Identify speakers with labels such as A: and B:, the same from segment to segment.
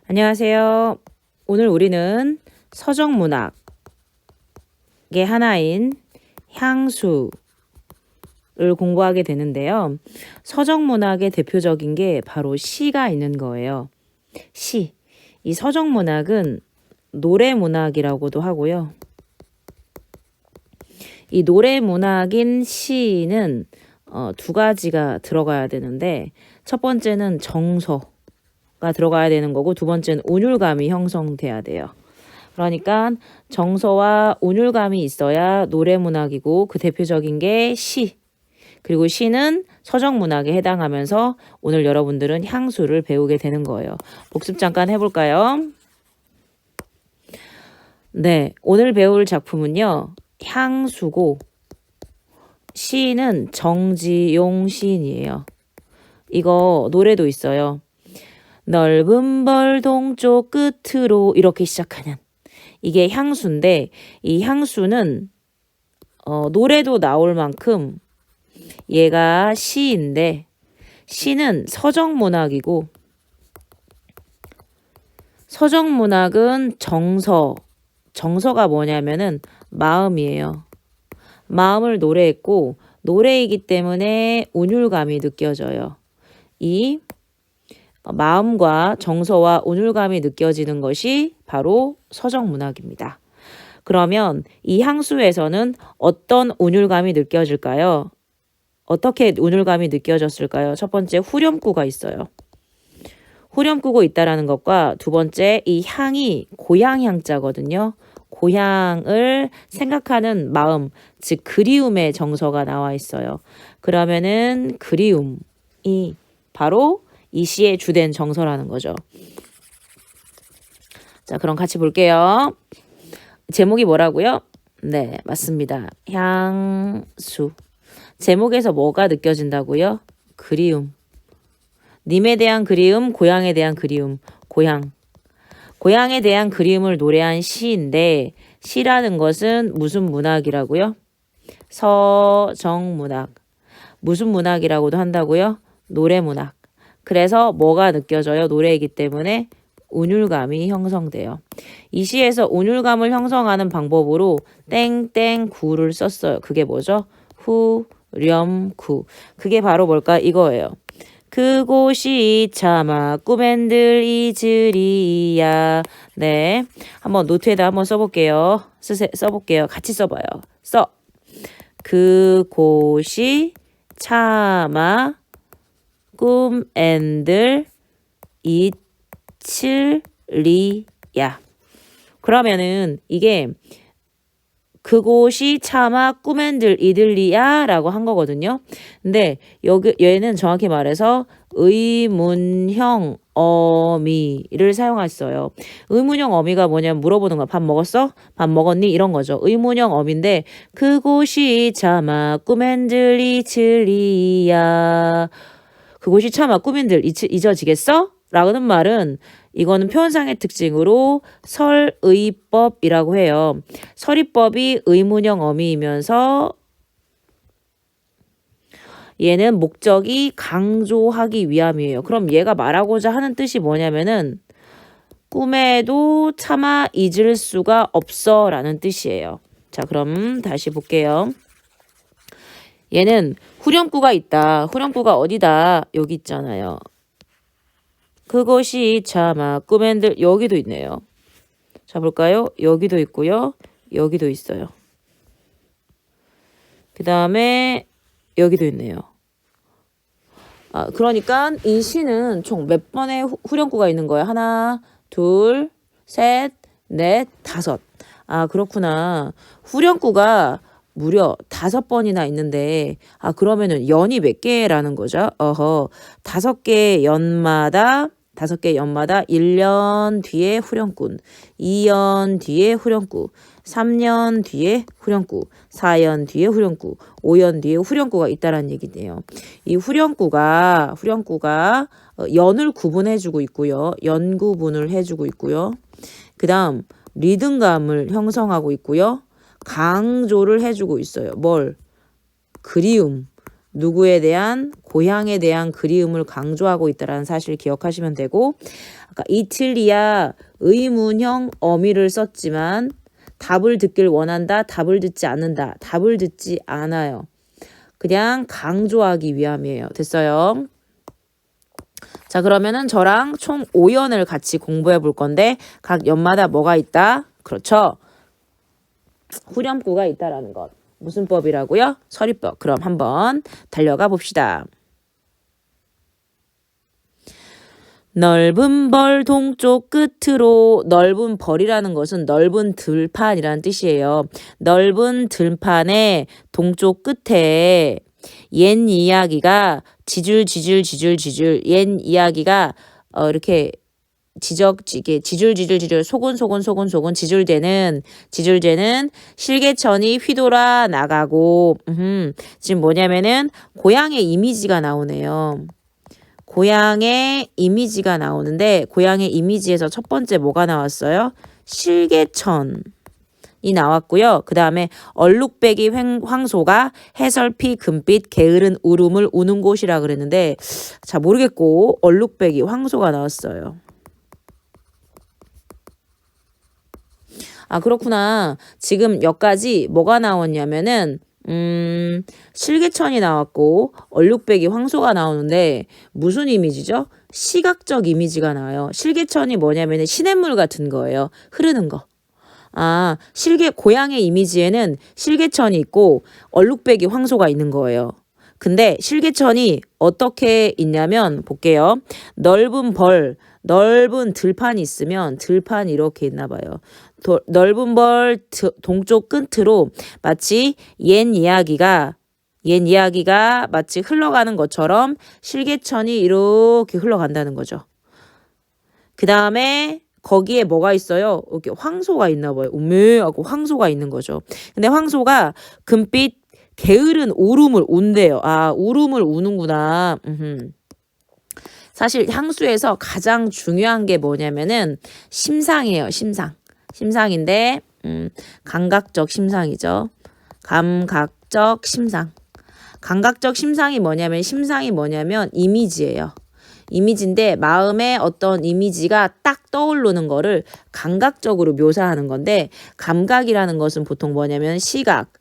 A: 안녕하세요. 오늘 우리는 서정문학의 하나인 향수를 공부하게 되는데요. 서정문학의 대표적인 게 바로 시가 있는 거예요. 시. 이 서정문학은 노래문학이라고도 하고요. 이 노래문학인 시는 두 가지가 들어가야 되는데, 첫 번째는 정서가 들어가야 되는 거고, 두 번째는 운율감이 형성돼야 돼요. 그러니까 정서와 운율감이 있어야 노래문학이고, 그 대표적인 게 시. 그리고 시는 서정문학에 해당하면서 오늘 여러분들은 향수를 배우게 되는 거예요. 복습 잠깐 해볼까요? 네, 오늘 배울 작품은요, 향수고, 시인은 정지용 시인이에요. 이거 노래도 있어요. 넓은 벌 동쪽 끝으로 이렇게 시작하는 이게 향수인데, 이 향수는 노래도 나올 만큼 얘가 시인데, 시는 서정문학이고, 서정문학은 정서가 뭐냐면은 마음이에요. 마음을 노래했고, 노래이기 때문에 운율감이 느껴져요. 이 마음과 정서와 운율감이 느껴지는 것이 바로 서정문학입니다. 그러면 이 향수에서는 어떤 운율감이 느껴질까요? 어떻게 운율감이 느껴졌을까요? 첫 번째, 후렴구가 있어요. 후렴구가 있다라는 것과 두 번째, 이 향이 고향 향자거든요. 고향을 생각하는 마음, 즉 그리움의 정서가 나와 있어요. 그러면은 그리움이 바로 이 시의 주된 정서라는 거죠. 자, 그럼 같이 볼게요. 제목이 뭐라고요? 네, 맞습니다. 향수. 제목에서 뭐가 느껴진다고요? 그리움. 님에 대한 그리움, 고향에 대한 그리움. 고향. 고향에 대한 그리움을 노래한 시인데, 시라는 것은 무슨 문학이라고요? 서정문학. 무슨 문학이라고도 한다고요? 노래문학. 그래서 뭐가 느껴져요? 노래이기 때문에 운율감이 형성돼요. 이 시에서 운율감을 형성하는 방법으로 땡땡구를 썼어요. 그게 뭐죠? 후렴구. 그게 바로 뭘까? 이거예요. 그곳이 차마 꿈엔들 잊으리야. 네, 한번 노트에다 한번 써볼게요. 써볼게요. 같이 써봐요. 그곳이 차마 꿈엔들 잊으리야. 그러면은 이게 그곳이 차마 꿈엔들 이들리야 라고 한 거거든요. 근데 얘는 정확히 말해서 의문형 어미를 사용했어요. 의문형 어미가 뭐냐면 물어보는 거야. 밥 먹었어? 밥 먹었니? 이런 거죠. 의문형 어미인데, 그곳이 차마 꿈엔들 잊으리야. 그곳이 차마 꿈엔들 잊어지겠어? 라는 말은, 이거는 표현상의 특징으로 설의법이라고 해요. 설의법이 의문형 어미이면서 얘는 목적이 강조하기 위함이에요. 그럼 얘가 말하고자 하는 뜻이 뭐냐면은 꿈에도 차마 잊을 수가 없어 라는 뜻이에요. 자, 그럼 다시 볼게요. 얘는 후렴구가 있다. 후렴구가 어디다? 여기 있잖아요. 그것이 차마 꿈엔들, 여기도 있네요. 자, 볼까요? 여기도 있고요. 여기도 있어요. 그 다음에 여기도 있네요. 그러니까 이 시는 총 몇 번의 후렴구가 있는 거예요? 하나, 둘, 셋, 넷, 다섯. 그렇구나. 후렴구가 무려 5번이나 있는데, 그러면은 연이 몇 개라는 거죠? 5개 연마다 1년 뒤에 후렴구, 2년 뒤에 후렴구, 3년 뒤에 후렴구, 4년 뒤에 후렴구, 5년 뒤에 후렴구가 있다라는 얘기네요. 이 후렴구가 연을 구분해주고 있고요. 연 구분을 해주고 있고요. 그 다음 리듬감을 형성하고 있고요. 강조를 해주고 있어요. 뭘? 그리움. 누구에 대한 고향에 대한 그리움을 강조하고 있다는 사실을 기억하시면 되고 아까 이틀리아 의문형 어미를 썼지만 답을 듣길 원한다. 답을 듣지 않는다. 답을 듣지 않아요. 그냥 강조하기 위함이에요. 됐어요? 자, 그러면은 저랑 총 5연을 같이 공부해 볼 건데 각 연마다 뭐가 있다? 그렇죠. 후렴구가 있다라는 것. 무슨 법이라고요? 서리법. 그럼 한번 달려가 봅시다. 넓은 벌 동쪽 끝으로 넓은 벌이라는 것은 넓은 들판이라는 뜻이에요. 넓은 들판의 동쪽 끝에 옛 이야기가 지줄 옛 이야기가 이렇게 지줄지줄 소곤 지줄대는 실개천이 휘돌아 나가고 지금 뭐냐면은 고향의 이미지가 나오네요. 고향의 이미지가 나오는데 고향의 이미지에서 첫 번째 뭐가 나왔어요? 실개천이 나왔고요. 그 다음에 얼룩배기 황소가 해설피 금빛 게으른 울음을 우는 곳이라 그랬는데 자 모르겠고 얼룩배기 황소가 나왔어요. 아 그렇구나. 지금 여기까지 뭐가 나왔냐면은 실개천이 나왔고 얼룩배기 황소가 나오는데 무슨 이미지죠? 시각적 이미지가 나와요. 실개천이 뭐냐면 시냇물 같은 거예요. 흐르는 거. 아 고향의 이미지에는 실개천이 있고 얼룩배기 황소가 있는 거예요. 근데 실개천이 어떻게 있냐면 볼게요. 넓은 들판이 있으면 들판이 이렇게 있나 봐요. 넓은 벌 동쪽 끝으로 마치 옛 이야기가 마치 흘러가는 것처럼 실개천이 이렇게 흘러간다는 거죠. 그 다음에 거기에 뭐가 있어요? 이렇게 황소가 있나 봐요. 우메하고 황소가 있는 거죠. 근데 황소가 금빛 게으른 울음을 운대요. 아, 울음을 우는구나. 사실 향수에서 가장 중요한 게 뭐냐면은 심상이에요. 심상인데 감각적 심상이죠. 감각적 심상. 감각적 심상이 뭐냐면 심상이 뭐냐면 이미지예요. 이미지인데 마음에 어떤 이미지가 딱 떠오르는 거를 감각적으로 묘사하는 건데 감각이라는 것은 보통 뭐냐면 시각,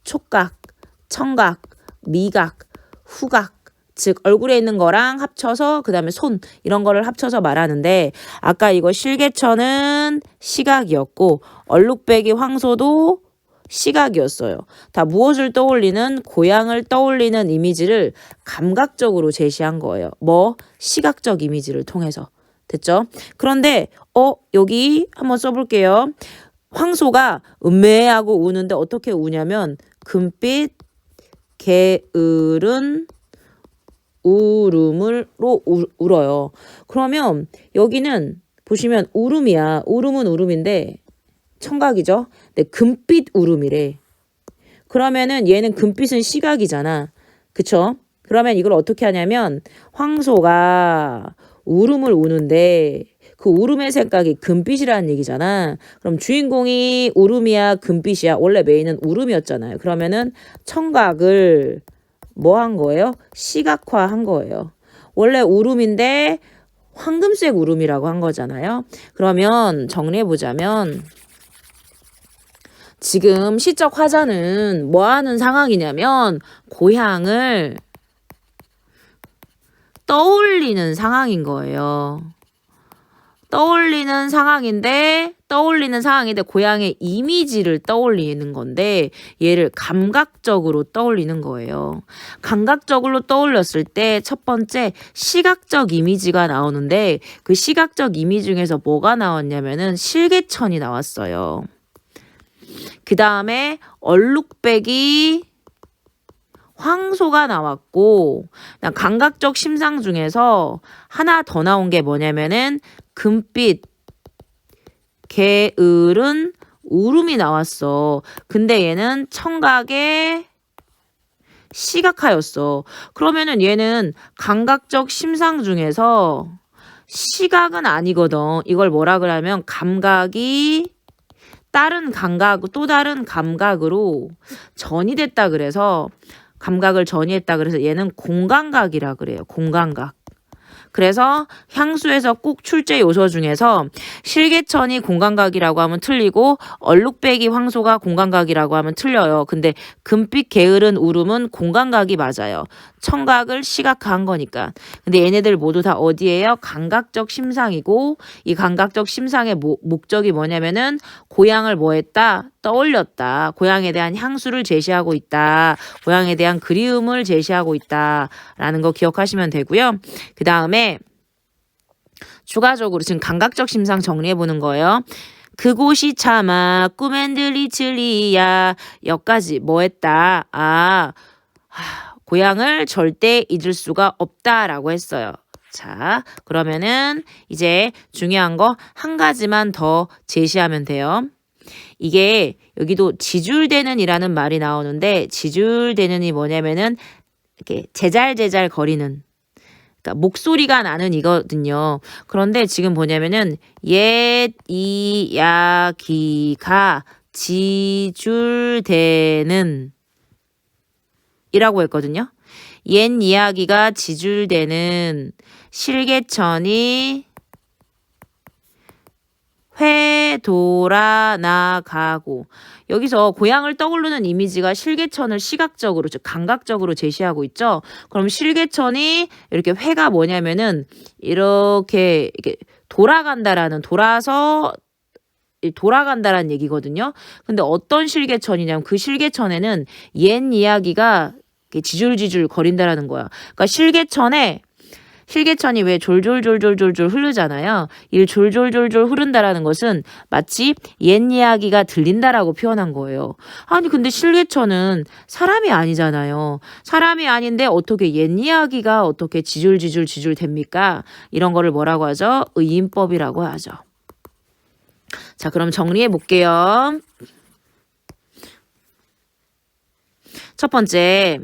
A: 촉각, 청각, 미각, 후각 즉 얼굴에 있는 거랑 합쳐서 그 다음에 손 이런 거를 합쳐서 말하는데 아까 이거 실개천은 시각이었고 얼룩배기 황소도 시각이었어요. 다 무엇을 떠올리는 고향을 떠올리는 이미지를 감각적으로 제시한 거예요. 시각적 이미지를 통해서. 됐죠? 그런데 여기 한번 써볼게요. 황소가 음매하고 우는데 어떻게 우냐면 금빛 게으른 울음으로 울어요. 그러면 여기는 보시면 울음이야. 울음은 울음인데 청각이죠. 근데 금빛 울음이래. 그러면은 얘는 금빛은 시각이잖아. 그쵸? 그러면 이걸 어떻게 하냐면 황소가 울음을 우는데 그 울음의 색깔이 금빛이라는 얘기잖아. 그럼 주인공이 울음이야 금빛이야. 원래 메인은 울음이었잖아요. 그러면은 청각을 뭐 한 거예요? 시각화한 거예요. 원래 울음인데 황금색 울음이라고 한 거잖아요. 그러면 정리해보자면 지금 시적 화자는 뭐 하는 상황이냐면 고향을 떠올리는 상황인 거예요. 떠올리는 상황인데 고향의 이미지를 떠올리는 건데 얘를 감각적으로 떠올리는 거예요. 감각적으로 떠올렸을 때 첫 번째 시각적 이미지가 나오는데 그 시각적 이미지 중에서 뭐가 나왔냐면은 실개천이 나왔어요. 그 다음에 얼룩배기 황소가 나왔고 감각적 심상 중에서 하나 더 나온 게 뭐냐면은 금빛 게으른 울음이 나왔어. 근데 얘는 청각의 시각화였어. 그러면은 얘는 감각적 심상 중에서 시각은 아니거든. 이걸 뭐라 그러면 감각이 또 다른 감각으로 전이 됐다 그래서 감각을 전이했다. 그래서 얘는 공감각이라 그래요. 공감각. 그래서 향수에서 꼭 출제 요소 중에서 실개천이 공감각이라고 하면 틀리고 얼룩배기 황소가 공감각이라고 하면 틀려요. 근데 금빛 게으른 우름은 공감각이 맞아요. 청각을 시각화한 거니까. 근데 얘네들 모두 다 어디예요? 감각적 심상이고 이 감각적 심상의 목적이 뭐냐면은 고향을 뭐 했다? 떠올렸다. 고향에 대한 향수를 제시하고 있다. 고향에 대한 그리움을 제시하고 있다. 라는 거 기억하시면 되고요. 그 다음에 추가적으로 지금 감각적 심상 정리해 보는 거예요. 그곳이 차마 꾸멘들리츠리야 여기까지 뭐 했다? 고향을 절대 잊을 수가 없다라고 했어요. 자, 그러면은 이제 중요한 거 한 가지만 더 제시하면 돼요. 이게 여기도 지줄대는 이라는 말이 나오는데 지줄대는이 뭐냐면은 이렇게 제잘제잘 거리는 그러니까 목소리가 나는 이거든요. 그런데 지금 뭐냐면은 옛 이야기가 지줄대는 이라고 했거든요. 옛 이야기가 지줄대는 실개천이 회돌아 나가고 여기서 고향을 떠오르는 이미지가 실개천을 시각적으로 즉 감각적으로 제시하고 있죠. 그럼 실개천이 이렇게 회가 뭐냐면은 이렇게 돌아간다라는 돌아간다라는 얘기거든요. 근데 어떤 실개천이냐면 그 실개천에는 옛 이야기가 지줄지줄 거린다라는 거야. 그러니까 실개천이 왜 졸졸졸졸졸졸 흐르잖아요. 이 졸졸졸졸 흐른다라는 것은 마치 옛 이야기가 들린다라고 표현한 거예요. 아니 근데 실개천은 사람이 아니잖아요. 사람이 아닌데 어떻게 옛 이야기가 어떻게 지줄지줄 됩니까? 이런 거를 뭐라고 하죠? 의인법이라고 하죠. 자, 그럼 정리해 볼게요. 첫 번째,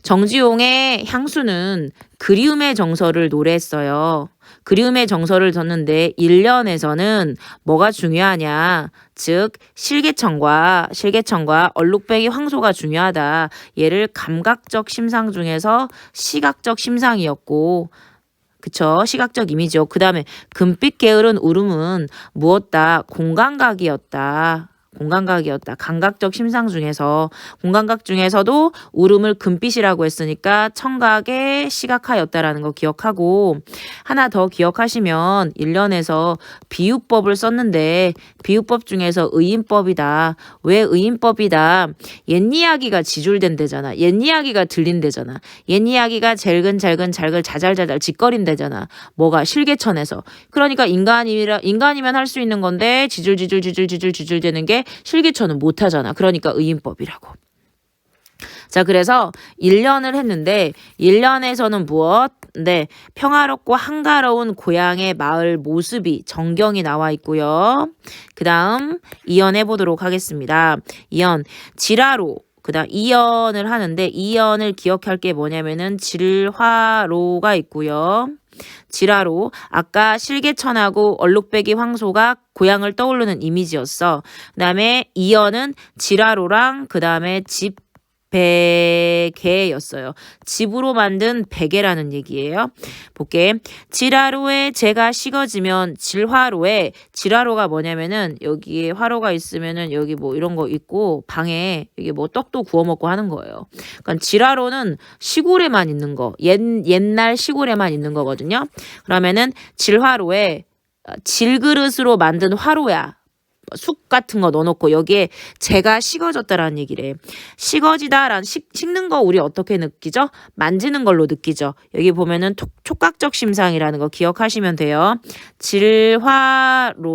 A: 정지용의 향수는 그리움의 정서를 노래했어요. 그리움의 정서를 줬는데 1년에서는 뭐가 중요하냐? 즉 실개천과 얼룩배기 황소가 중요하다. 얘를 감각적 심상 중에서 시각적 심상이었고 그쵸? 시각적 이미지요. 그 다음에 금빛 게으른 울음은 무엇다? 공감각이었다. 감각적 심상 중에서 공감각 중에서도 울음을 금빛이라고 했으니까 청각의 시각화였다라는 거 기억하고 하나 더 기억하시면 1년에서 비유법을 썼는데 비유법 중에서 의인법이다. 왜 의인법이다? 옛 이야기가 지줄된대잖아. 옛 이야기가 들린대잖아. 옛 이야기가 잘근 자잘자잘 짓거린대잖아. 뭐가 실개천에서. 그러니까 인간이면 할 수 있는 건데 지줄 되는 게 실개천은 못하잖아. 그러니까 의인법이라고. 자, 그래서 1년을 했는데 1년에서는 무엇? 네, 평화롭고 한가로운 고향의 마을 모습이 정경이 나와 있고요. 그 다음 2연 해보도록 하겠습니다. 2연 지라로 그 다음 2연을 하는데 2연을 기억할 게 뭐냐면은 질화로가 있고요. 지라로 아까 실개천하고 얼룩배기 황소가 고향을 떠오르는 이미지였어. 그 다음에 이연은 지라로랑 그 다음에 베개였어요. 집으로 만든 베개라는 얘기예요. 볼게. 지라로에 재가 식어지면 지라로가 뭐냐면은 여기에 화로가 있으면은 여기 뭐 이런 거 있고 방에 여기 뭐 떡도 구워 먹고 하는 거예요. 그러니까 지라로는 시골에만 있는 거. 옛날 시골에만 있는 거거든요. 그러면은 질화로에 질그릇으로 만든 화로야. 쑥 같은 거 넣어놓고 여기에 재가 식어졌다라는 얘기래. 식어지다라는 식는 거 우리 어떻게 느끼죠? 만지는 걸로 느끼죠. 여기 보면은 촉각적 심상이라는 거 기억하시면 돼요. 질화로는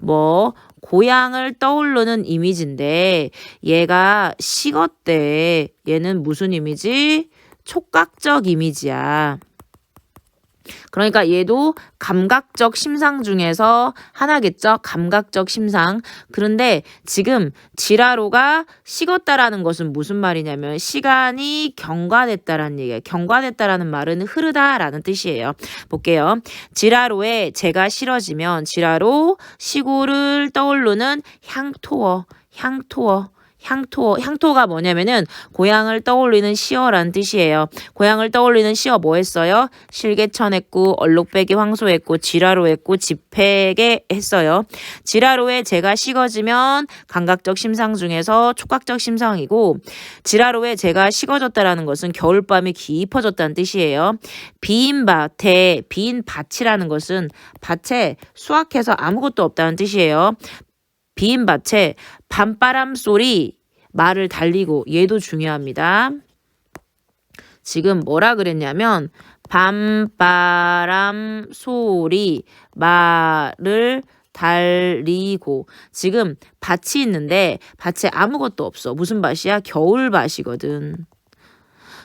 A: 뭐 고향을 떠오르는 이미지인데 얘가 식었대. 얘는 무슨 이미지? 촉각적 이미지야. 그러니까 얘도 감각적 심상 중에서 하나겠죠. 감각적 심상. 그런데 지금 지라로가 식었다라는 것은 무슨 말이냐면 시간이 경과됐다라는 얘기예요. 경과됐다라는 말은 흐르다라는 뜻이에요. 볼게요. 지라로에 재가 실어지면 지라로 시골을 떠오르는 향토어 향토가 뭐냐면은 고향을 떠올리는 시어란 뜻이에요. 고향을 떠올리는 시어 뭐 했어요? 실개천했고 얼룩배기 황소했고 지라로했고 집회게 했어요. 지라로에 제가 식어지면 감각적 심상 중에서 촉각적 심상이고 지라로에 제가 식어졌다라는 것은 겨울밤이 깊어졌다는 뜻이에요. 빈 밭이라는 것은 밭에 수확해서 아무것도 없다는 뜻이에요. 빈 밭에 밤바람 소리 말을 달리고 얘도 중요합니다. 지금 뭐라 그랬냐면 밤바람 소리 말을 달리고 지금 밭이 있는데 밭에 아무것도 없어. 무슨 밭이야? 겨울밭이거든.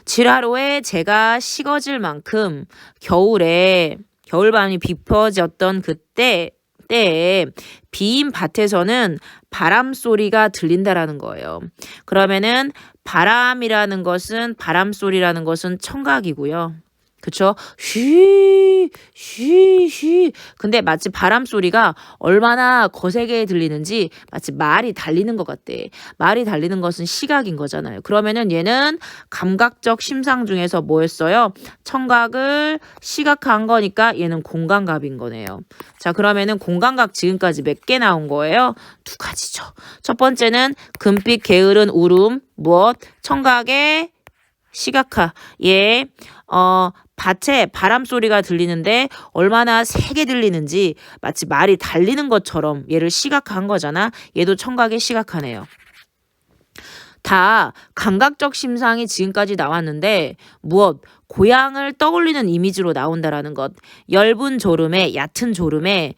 A: 지라로에 제가 식어질 만큼 겨울밤이 깊어졌던 때에 빈 밭에서는 바람 소리가 들린다라는 거예요. 그러면은 바람 소리라는 것은 청각이고요. 그쵸? 쉬. 근데 마치 바람 소리가 얼마나 거세게 들리는지 마치 말이 달리는 것 같대. 말이 달리는 것은 시각인 거잖아요. 그러면은 얘는 감각적 심상 중에서 뭐였어요? 청각을 시각한 거니까 얘는 공감각인 거네요. 자, 그러면은 공감각 지금까지 몇 개 나온 거예요? 2가지죠. 첫 번째는 금빛 게으른 울음, 무엇? 청각의 시각화. 밭에 바람 소리가 들리는데 얼마나 세게 들리는지 마치 말이 달리는 것처럼 얘를 시각화한 거잖아. 얘도 청각의 시각화네요. 다 감각적 심상이 지금까지 나왔는데 무엇? 고향을 떠올리는 이미지로 나온다라는 것. 엷은 졸음에 얕은 졸음에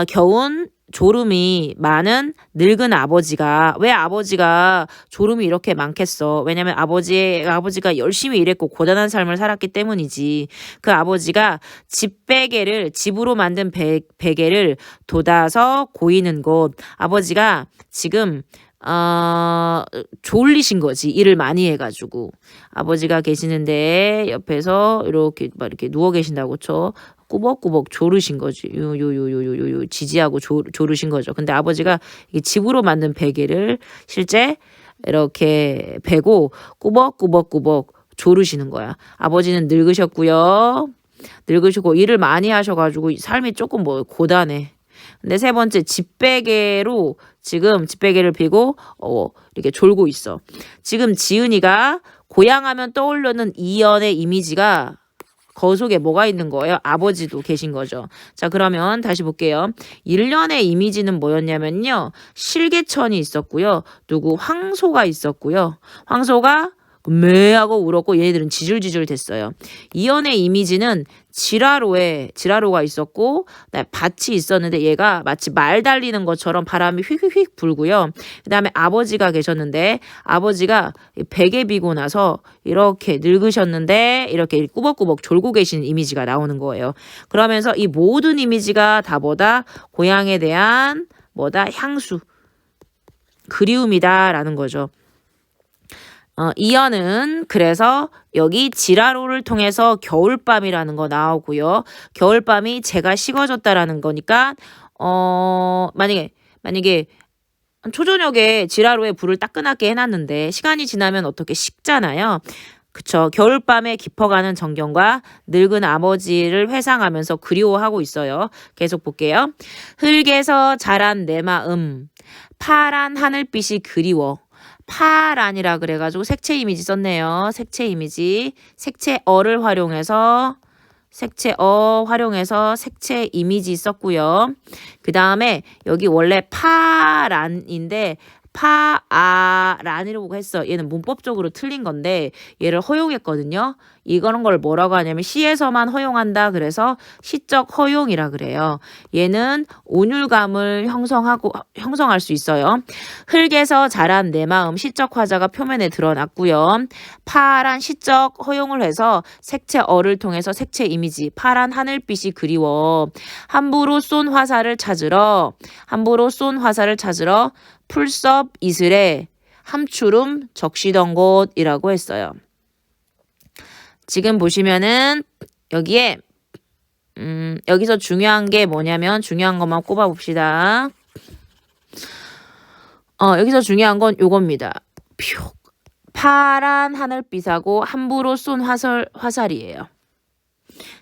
A: 겨운 졸음이 많은 늙은 아버지가 왜 아버지가 졸음이 이렇게 많겠어? 왜냐면 아버지가 열심히 일했고 고단한 삶을 살았기 때문이지. 그 아버지가 집으로 만든 베개를 돋아서 고이는 곳. 아버지가 지금 졸리신 거지. 일을 많이 해가지고. 아버지가 계시는데 옆에서 이렇게 누워 계신다고 쳐. 꾸벅꾸벅 조르신 거지. 지지하고 조르신 거죠. 근데 아버지가 집으로 만든 베개를 실제 이렇게 베고 꾸벅꾸벅 조르시는 거야. 아버지는 늙으셨고요. 늙으시고 일을 많이 하셔가지고 삶이 조금 고단해. 근데 세 번째 지금 집베개를 펴고 이렇게 졸고 있어. 지금 지은이가 고향하면 떠오르는 이연의 이미지가 거 속에 뭐가 있는 거예요? 아버지도 계신 거죠. 자, 그러면 다시 볼게요. 1년의 이미지는 뭐였냐면요. 실개천이 있었고요. 황소가 있었고요. 황소가 매하고 울었고 얘네들은 지줄지줄 됐어요. 2연의 이미지는 지라로가 있었고 밭이 있었는데 얘가 마치 말 달리는 것처럼 바람이 휙휙휙 불고요. 그 다음에 아버지가 계셨는데 아버지가 베개 비고 나서 이렇게 늙으셨는데 이렇게 꾸벅꾸벅 졸고 계신 이미지가 나오는 거예요. 그러면서 이 모든 이미지가 다 고향에 대한 향수, 그리움이다라는 거죠. 이연은 그래서 여기 지라로를 통해서 겨울밤이라는 거 나오고요. 겨울밤이 제가 식어졌다라는 거니까 만약에 초저녁에 지라로에 불을 따끈하게 해놨는데 시간이 지나면 어떻게 식잖아요. 그쵸. 겨울밤에 깊어가는 정경과 늙은 아버지를 회상하면서 그리워하고 있어요. 계속 볼게요. 흙에서 자란 내 마음 파란 하늘빛이 그리워. 파란이라 그래가지고 색채 이미지 썼네요. 색채 이미지. 색채어를 활용해서 색채 이미지 썼고요. 그 다음에 여기 원래 파란인데 파아란이라고 했어. 얘는 문법적으로 틀린 건데 얘를 허용했거든요. 이런 걸 뭐라고 하냐면 시에서만 허용한다. 그래서 시적 허용이라 그래요. 얘는 온율감을 형성할 수 있어요. 흙에서 자란 내 마음 시적 화자가 표면에 드러났고요. 파란 시적 허용을 해서 색채어를 통해서 색채 이미지 파란 하늘빛이 그리워. 함부로 쏜 화살을 찾으러 풀섭 이슬에 함추름 적시던 곳이라고 했어요. 지금 보시면은 여기에 여기서 중요한 게 뭐냐면 중요한 것만 꼽아 봅시다. 여기서 중요한 건 요겁니다. 표. 파란 하늘빛하고 함부로 쏜 화살이에요.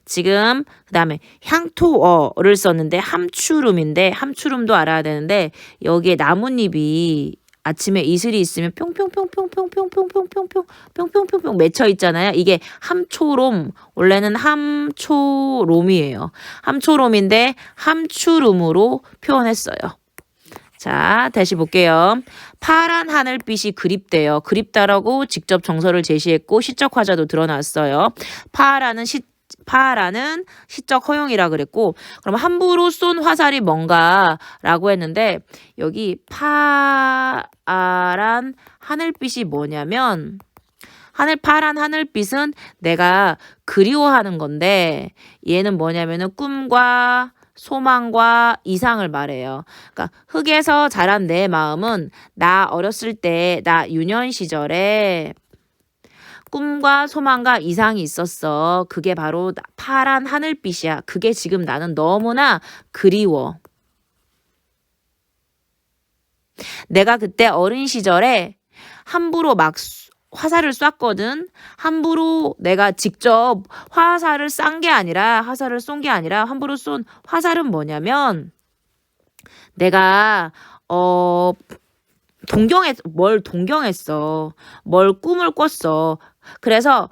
A: 지금 그다음에 향토어를 썼는데 함추름인데 함추름도 알아야 되는데 여기에 나뭇잎이 아침에 이슬이 있으면 뿅뿅뿅뿅뿅뿅뿅뿅뿅뿅뿅뿅뿅 맺혀 있잖아요. 이게 함초롬, 원래는 함초롬이에요. 함초롬인데 함추름으로 표현했어요. 자, 다시 볼게요. 파란 하늘빛이 그립대요. 그립다라고 직접 정서를 제시했고 시적 화자도 드러났어요. 파라는 시적 허용이라 그랬고, 그럼 함부로 쏜 화살이 뭔가라고 했는데 여기 파란 하늘빛이 뭐냐면 파란 하늘빛은 내가 그리워하는 건데 얘는 뭐냐면은 꿈과 소망과 이상을 말해요. 그러니까 흙에서 자란 내 마음은 나 어렸을 때, 나 유년 시절에 꿈과 소망과 이상이 있었어. 그게 바로 파란 하늘빛이야. 그게 지금 나는 너무나 그리워. 내가 그때 어린 시절에 함부로 막 화살을 쐈거든. 함부로 내가 직접 화살을 쏜 게 아니라 함부로 쏜 화살은 뭐냐면 내가 동경했어. 뭘 꿈을 꿨어. 그래서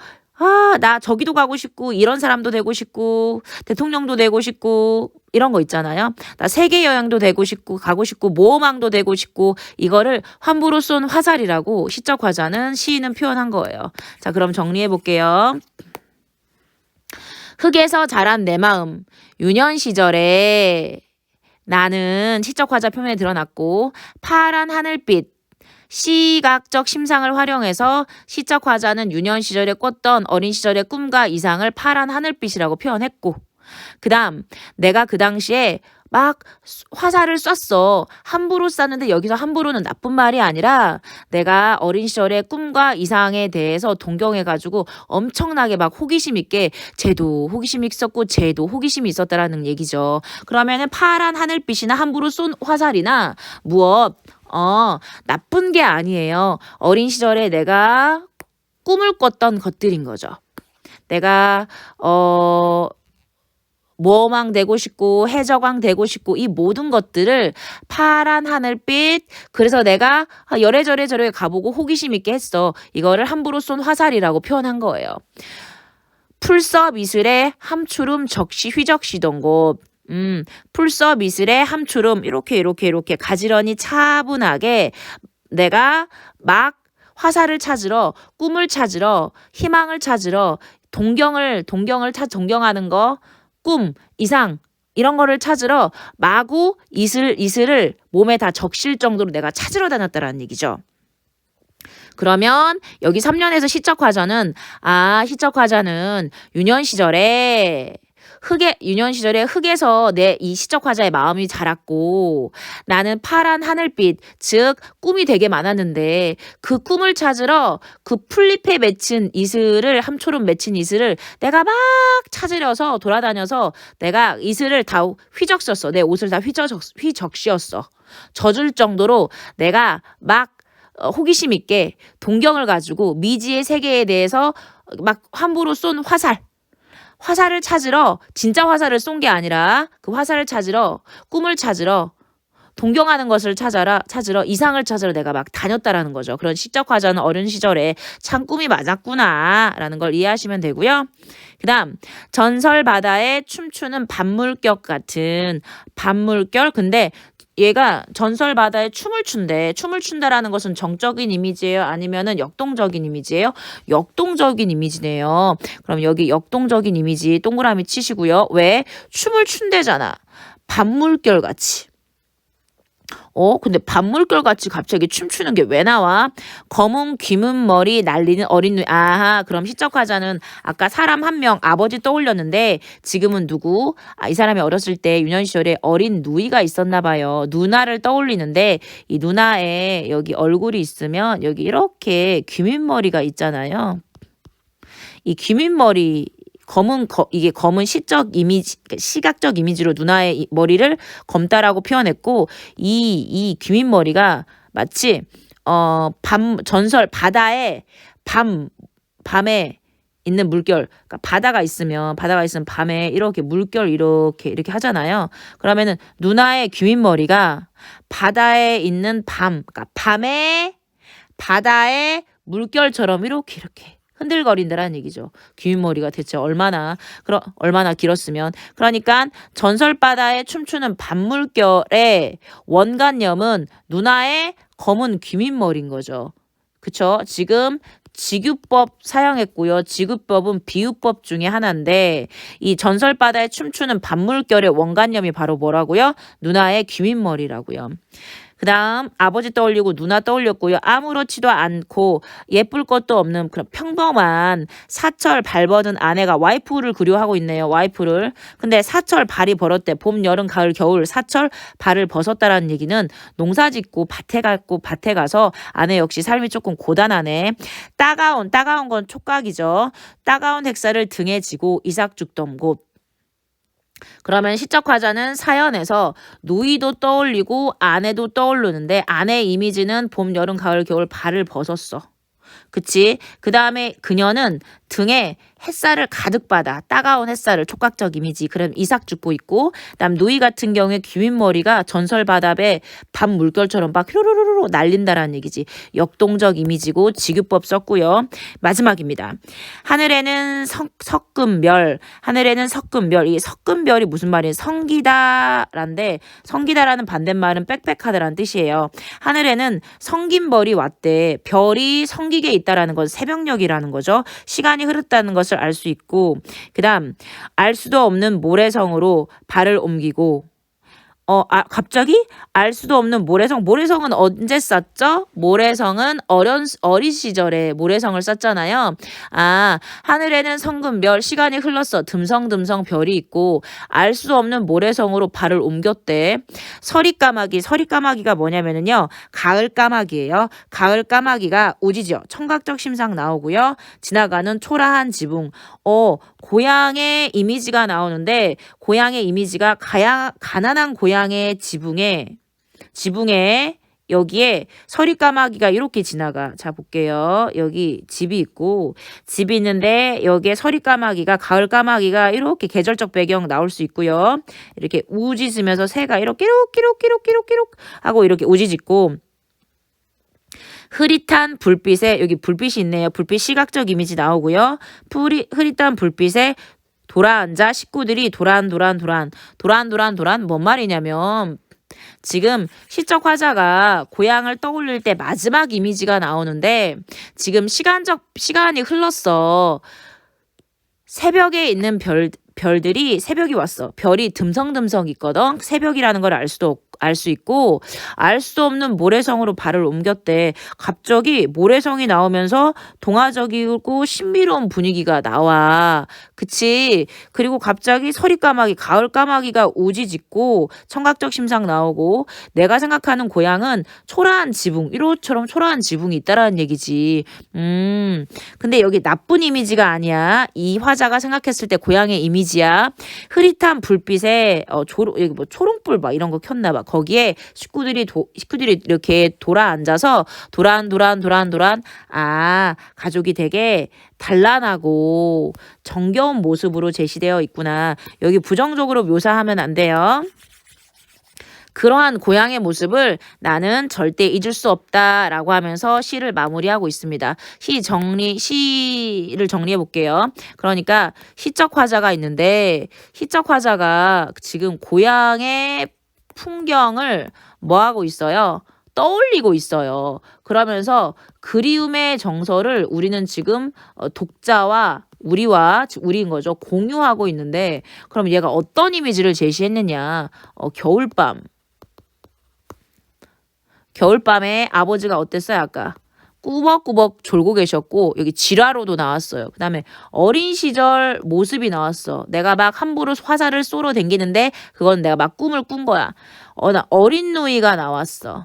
A: 나 저기도 가고 싶고 이런 사람도 되고 싶고 대통령도 되고 싶고 이런 거 있잖아요. 나 세계 여행도 되고 싶고 가고 싶고 모험왕도 되고 싶고 이거를 함부로 쏜 화살이라고 시적 화자는 시인은 표현한 거예요. 자, 그럼 정리해 볼게요. 흙에서 자란 내 마음, 유년 시절에 나는 시적 화자 표면에 드러났고 파란 하늘빛 시각적 심상을 활용해서 시적 화자는 유년 시절에 꿨던 어린 시절의 꿈과 이상을 파란 하늘빛이라고 표현했고, 그 다음 내가 그 당시에 막 화살을 쐈어. 함부로 쐈는데 여기서 함부로는 나쁜 말이 아니라 내가 어린 시절의 꿈과 이상에 대해서 동경해가지고 엄청나게 막 호기심 있게 쟤도 호기심이 있었고 쟤도 호기심이 있었다라는 얘기죠. 그러면은 파란 하늘빛이나 함부로 쏜 화살이나 무엇 나쁜 게 아니에요. 어린 시절에 내가 꿈을 꿨던 것들인 거죠. 내가 모험왕 되고 싶고 해적왕 되고 싶고 이 모든 것들을 파란 하늘빛, 그래서 내가 열애저래 저래 가보고 호기심 있게 했어. 이거를 함부로 쏜 화살이라고 표현한 거예요. 풀서 미술의 함추름 적시 휘적시던 곳. 풀서 미술의 함추름 이렇게 가지런히 차분하게 내가 막 화살을 찾으러, 꿈을 찾으러, 희망을 찾으러, 동경하는 거, 꿈, 이상 이런 거를 찾으러 마구 이슬을 몸에 다 적실 정도로 내가 찾으러 다녔다라는 얘기죠. 그러면 여기 3년에서 시적 화자는 유년 시절에 흙에서 내 이 시적 화자의 마음이 자랐고 나는 파란 하늘빛, 즉 꿈이 되게 많았는데 그 꿈을 찾으러 그 풀잎에 맺힌 이슬을, 함초름 맺힌 이슬을 내가 막 찾으려서 돌아다녀서 내가 이슬을 다 휘적썼어. 내 옷을 다 휘적씌웠어. 젖을 정도로 내가 막 호기심 있게 동경을 가지고 미지의 세계에 대해서 막 함부로 쏜 화살을 찾으러, 진짜 화살을 쏜 게 아니라 그 화살을 찾으러, 꿈을 찾으러, 동경하는 것을 찾으러, 이상을 찾으러 내가 막 다녔다라는 거죠. 그런 시적 화자는 어린 시절에 참 꿈이 많았구나 라는 걸 이해하시면 되고요. 그 다음 전설 바다에 춤추는 밤물결 같은 밤물결. 근데 얘가 전설 바다에 춤을 춘대. 춤을 춘다라는 것은 정적인 이미지예요? 아니면은 역동적인 이미지예요? 역동적인 이미지네요. 그럼 여기 역동적인 이미지 동그라미 치시고요. 왜? 춤을 춘대잖아. 밤물결 같이. 근데 밤물결 같이 갑자기 춤추는 게 왜 나와? 검은 귀문 머리 날리는 어린 누이. 그럼 시적 화자는 아까 사람 한 명 아버지 떠올렸는데 지금은 누구? 이 사람이 어렸을 때 유년 시절에 어린 누이가 있었나 봐요. 누나를 떠올리는데 이 누나에 여기 얼굴이 있으면 여기 이렇게 귀민머리가 있잖아요. 이 귀민머리 이게 검은 시각적 이미지로 누나의 머리를 검다라고 표현했고 이 귀민머리가 마치 전설 바다에 밤에 있는 물결, 그러니까 바다가 있으면 밤에 이렇게 물결 이렇게 하잖아요. 그러면은 누나의 귀밑머리가 바다에 있는 그러니까 밤에 바다의 물결처럼 이렇게 흔들거린다라는 얘기죠. 귀밑머리가 대체 얼마나 길었으면. 그러니까 전설바다에 춤추는 밤물결의 원관념은 누나의 검은 귀밑머리인 거죠. 그쵸? 지금 지규법 사용했고요. 지규법은 비유법 중에 하나인데 이 전설바다에 춤추는 밤물결의 원관념이 바로 뭐라고요? 누나의 귀밑머리라고요. 그 다음 아버지 떠올리고 누나 떠올렸고요. 아무렇지도 않고 예쁠 것도 없는 그런 평범한 사철 발벗은 아내가 와이프를 그리워하고 있네요. 와이프를. 근데 사철 발이 벌었대. 봄, 여름, 가을, 겨울 사철 발을 벗었다라는 얘기는 농사짓고 밭에 가서 아내 역시 삶이 조금 고단하네. 따가운 건 촉각이죠. 따가운 헥사를 등에 지고 이삭 죽던 곳. 그러면 시적 화자는 사연에서 누이도 떠올리고 아내도 떠오르는데 아내 이미지는 봄, 여름, 가을, 겨울 발을 벗었어. 그치? 그 다음에 그녀는 등에 햇살을 가득 받아. 따가운 햇살을 촉각적 이미지. 그럼 이삭 죽고 있고 그다음 누이 같은 경우에 귀밑머리가 전설바다에 밤 물결처럼 막 휘로로로로 날린다라는 얘기지. 역동적 이미지고 지규법 썼고요. 마지막입니다. 하늘에는 섞은 별. 이 섞은 별이 무슨 말이에요? 성기다란데 성기다라는 반대말은 빽빽하다라는 뜻이에요. 하늘에는 성긴 별이 왔대. 별이 성기게 있다라는 건 새벽녘이라는 거죠. 시간이 흐르다는 것을 알 수 있고 그 다음 알 수도 없는 모래성으로 발을 옮기고 갑자기 알 수도 없는 모래성은 언제 썼죠? 모래성은 어린 시절에 모래성을 썼잖아요. 하늘에는 성근 별 시간이 흘렀어. 듬성듬성 별이 있고 알 수도 없는 모래성으로 발을 옮겼대. 서리까마귀가 뭐냐면은요. 가을까마귀예요. 가을까마귀가 우지죠. 청각적 심상 나오고요. 지나가는 초라한 지붕. 고향의 이미지가 나오는데 고향의 이미지가 가난한 고향의 지붕에 여기에 서리까마귀가 이렇게 지나가. 자 볼게요. 여기 집이 있고 집이 있는데 여기에 서리까마귀가 가을까마귀가 이렇게 계절적 배경 나올 수 있고요. 이렇게 우짖으면서 새가 이렇게 하고 이렇게 우짖고 흐릿한 불빛에 여기 불빛이 있네요. 불빛 시각적 이미지 나오고요. 흐릿한 불빛에 돌아앉아 식구들이 도란 뭔 말이냐면 지금 시적 화자가 고향을 떠올릴 때 마지막 이미지가 나오는데 지금 시간이 흘렀어. 새벽에 있는 별들이 새벽이 왔어. 별이 듬성듬성 있거든. 새벽이라는 걸 알 수 있고 알 수 없는 모래성으로 발을 옮겼대. 갑자기 모래성이 나오면서 동화적이고 신비로운 분위기가 나와. 그치? 그리고 갑자기 서리까마귀, 가을까마귀가 우지짓고 청각적 심상 나오고 내가 생각하는 고향은 초라한 지붕, 1호처럼 초라한 지붕이 있다라는 얘기지. 근데 여기 나쁜 이미지가 아니야. 이 화자가 생각했을 때 고향의 이미지야. 흐릿한 불빛에 여기 뭐 초롱불 막 이런 거 켰나 봐. 거기에 식구들이 이렇게 돌아앉아서 도란 가족이 되게 단란하고 정겨운 모습으로 제시되어 있구나. 여기 부정적으로 묘사하면 안 돼요. 그러한 고향의 모습을 나는 절대 잊을 수 없다라고 하면서 시를 마무리하고 있습니다. 시를 정리해 볼게요. 그러니까 시적 화자가 있는데 시적 화자가 지금 고향의 풍경을 뭐 하고 있어요? 떠올리고 있어요. 그러면서 그리움의 정서를 우리는 지금 독자와 우리인 거죠. 공유하고 있는데 그럼 얘가 어떤 이미지를 제시했느냐. 겨울밤에 아버지가 어땠어요? 아까 꾸벅꾸벅 졸고 계셨고 여기 지라로도 나왔어요. 그 다음에 어린 시절 모습이 나왔어. 내가 막 함부로 화살을 쏘러 댕기는데 그건 내가 막 꿈을 꾼 거야. 나 어린 누이가 나왔어.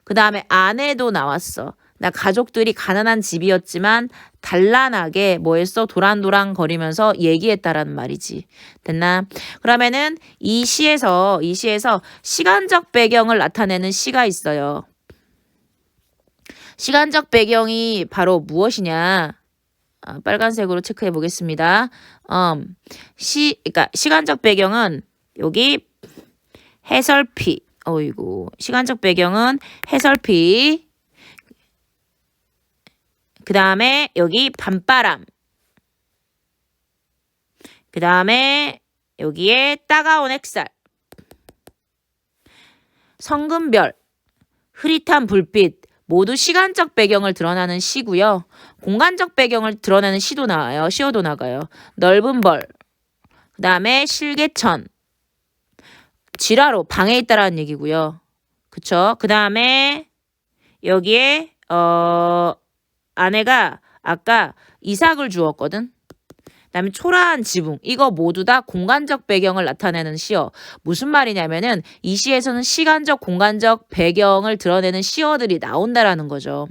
A: 그 다음에 아내도 나왔어. 나 가족들이 가난한 집이었지만 단란하게 뭐 했어? 도란도란 거리면서 얘기했다라는 말이지. 됐나? 그러면은 이 시에서 시간적 배경을 나타내는 시가 있어요. 시간적 배경이 바로 무엇이냐? 빨간색으로 체크해 보겠습니다. 그러니까 시간적 배경은 여기 해설피. 어이구. 시간적 배경은 해설피. 그 다음에 여기 밤바람. 그 다음에 여기에 따가운 햇살. 성금별. 흐릿한 불빛. 모두 시간적 배경을 드러나는 시고요. 공간적 배경을 드러내는 시도 나와요. 시어도 나가요. 넓은 벌. 그 다음에 실개천. 지라로 방에 있다라는 얘기고요. 그쵸? 그 다음에 여기에 아내가 아까 이삭을 주었거든. 그다음에 초라한 지붕. 이거 모두 다 공간적 배경을 나타내는 시어. 무슨 말이냐면은 이 시에서는 시간적, 공간적 배경을 드러내는 시어들이 나온다라는 거죠.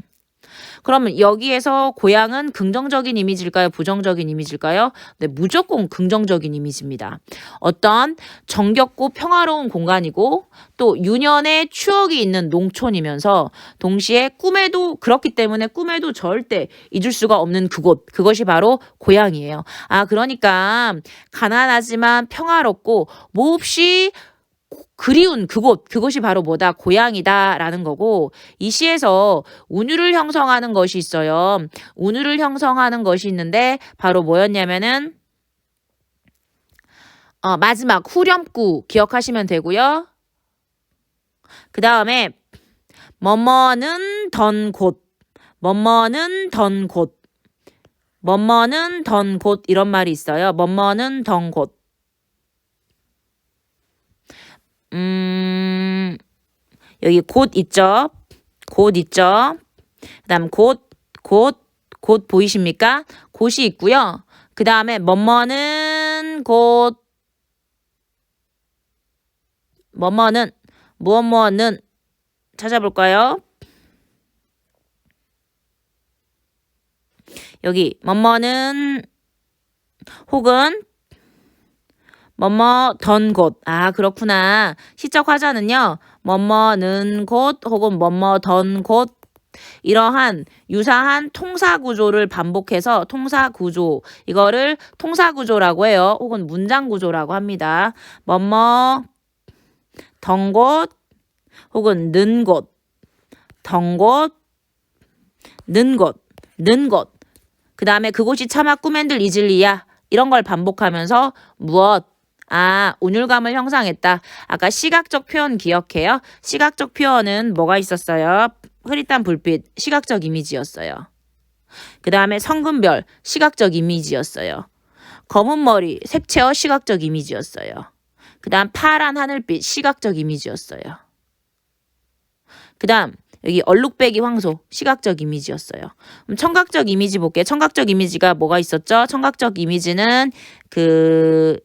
A: 그러면 여기에서 고향은 긍정적인 이미지일까요? 부정적인 이미지일까요? 네, 무조건 긍정적인 이미지입니다. 어떤 정겹고 평화로운 공간이고 또 유년의 추억이 있는 농촌이면서 동시에 꿈에도 그렇기 때문에 꿈에도 절대 잊을 수가 없는 그곳. 그것이 바로 고향이에요. 그러니까 가난하지만 평화롭고 몹시 그리운 그것이 바로 뭐다? 고향이다라는 거고 이 시에서 운율을 형성하는 것이 있어요. 운율을 형성하는 것이 있는데 바로 뭐였냐면은 마지막 후렴구 기억하시면 되고요. 그 다음에 뭐뭐는 던 곳, 뭐뭐는 던 곳, 뭐뭐는 던 곳 이런 말이 있어요. 뭐뭐는 던 곳. 여기 곳 있죠? 곳 있죠? 그 다음 곳 보이십니까? 곳이 있고요. 그 다음에 뭐뭐는 곳, 뭐뭐는 찾아볼까요? 여기 뭐뭐는 혹은 뭐뭐 던 곳. 그렇구나. 시적 화자는요. 뭐뭐는 곳 혹은 뭐뭐 던 곳 이러한 유사한 통사구조를 반복해서 통사구조 이거를 통사구조라고 해요. 혹은 문장구조라고 합니다. 뭐뭐 던 곳 혹은 는 곳 던 곳 는 곳 그 다음에 그곳이 차마 꿈엔들 잊을리야 이런 걸 반복하면서 무엇 운율감을 형성했다. 아까 시각적 표현 기억해요? 시각적 표현은 뭐가 있었어요? 흐릿한 불빛, 시각적 이미지였어요. 그 다음에 성금별, 시각적 이미지였어요. 검은 머리, 색채어 시각적 이미지였어요. 그 다음 파란 하늘빛, 시각적 이미지였어요. 그 다음 여기 얼룩배기 황소, 시각적 이미지였어요. 그럼 청각적 이미지 볼게요. 청각적 이미지가 뭐가 있었죠? 청각적 이미지는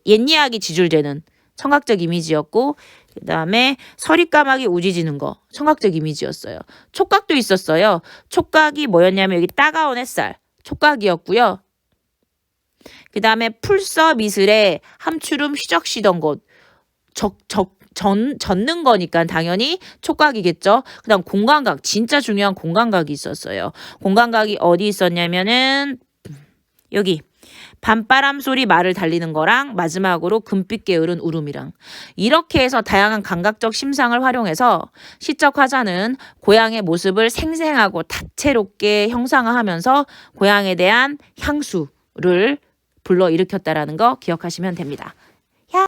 A: 옛 이야기 지줄되는 청각적 이미지였고 그 다음에 서리까마귀 우지지는 거 청각적 이미지였어요. 촉각도 있었어요. 촉각이 뭐였냐면 여기 따가운 햇살 촉각이었고요. 그 다음에 풀서 미술에 함추름 휘적시던 곳 젓는 거니까 당연히 촉각이겠죠. 그 다음 공감각 진짜 중요한 공감각이 있었어요. 공감각이 어디 있었냐면은 여기 밤바람 소리 말을 달리는 거랑 마지막으로 금빛 게으른 울음이랑 이렇게 해서 다양한 감각적 심상을 활용해서 시적 화자는 고향의 모습을 생생하고 다채롭게 형상화하면서 고향에 대한 향수를 불러일으켰다라는 거 기억하시면 됩니다.